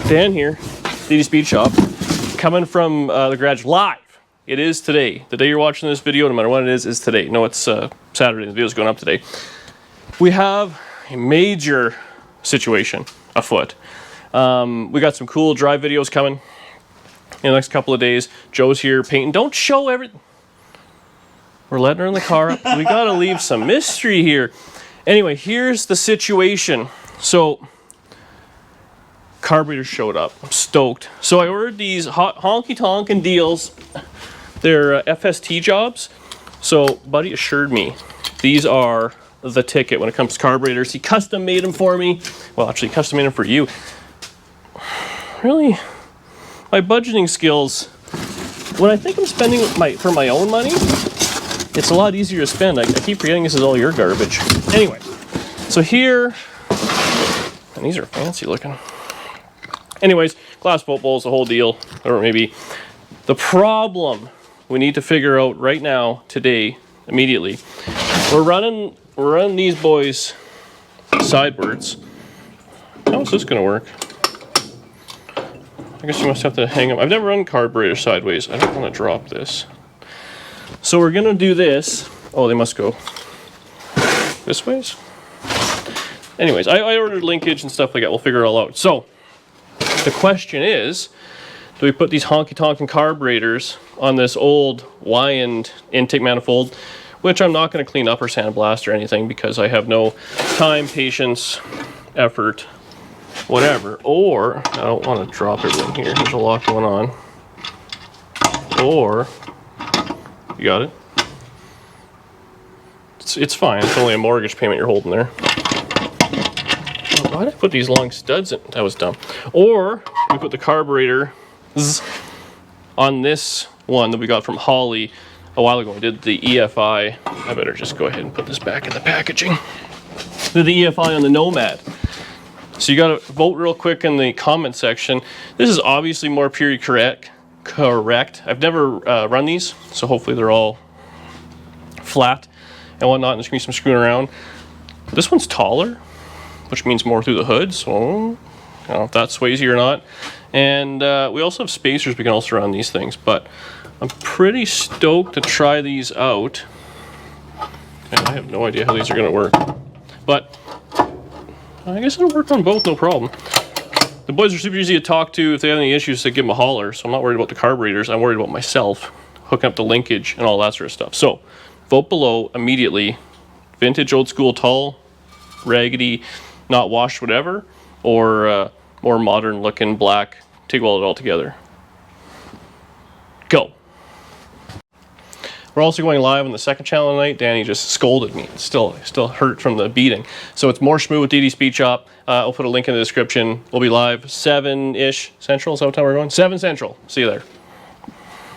Dan here, DD Speed Shop, coming from the garage live. It is today. The day you're watching this video, no matter what it is today. No, it's Saturday. The video's going up today. We have a major situation afoot. We got some cool drive videos coming in the next couple of days. Joe's here painting. Don't show everything. We're letting her in the car. We gotta leave some mystery here. Anyway, here's the situation. So, carburetors showed up. I'm stoked. So I ordered these honky-tonkin' deals. They're FST jobs. So, buddy assured me these are the ticket when it comes to carburetors. He custom made them for me. Well, actually, custom made them for you. Really, my budgeting skills, when I think I'm spending for my own money, it's a lot easier to spend. I keep forgetting this is all your garbage. Anyway, so here, and these are fancy looking. Anyways, glass boat bowls, the whole deal, or maybe the problem we need to figure out right now, today, immediately. We're running these boys sidewards. How is this gonna work? I guess you must have to hang them. I've never run carburetor sideways. I don't want to drop this. So we're gonna do this. Oh, they must go this ways. Anyways, I ordered linkage and stuff like that. We'll figure it all out. So the question is, do we put these honky-tonkin' carburetors on this old Y-end intake manifold, which I'm not going to clean up or sandblast or anything because I have no time, patience, effort, whatever. Or, I don't want to drop everything here. There's a lot going on. Or, you got it? It's fine. It's only a mortgage payment you're holding there. Why did I put these long studs in? That was dumb. Or, we put the carburetor on this one that we got from Holly a while ago. We did the EFI. I better just go ahead and put this back in the packaging. Did the EFI on the Nomad. So you got to vote real quick in the comment section. This is obviously more period correct. I've never run these, so hopefully they're all flat and whatnot. And there's gonna be some screwing around. This one's taller, which means more through the hood. So I don't know if that sways you or not. And we also have spacers we can also run these things, but I'm pretty stoked to try these out. And I have no idea how these are gonna work, but I guess it'll work on both, no problem. The boys are super easy to talk to. If they have any issues, they give them a holler. So I'm not worried about the carburetors. I'm worried about myself, hooking up the linkage and all that sort of stuff. So vote below immediately. Vintage, old school, tall, raggedy, not washed, whatever, or more modern looking black. Take all it all together. Go. We're also going live on the second channel tonight. Danny just scolded me. It's still hurt from the beating. So it's more schmoo with DD Speed Shop. I'll put a link in the description. We'll be live 7-ish Central. Is that what time we're going? 7 Central. See you there.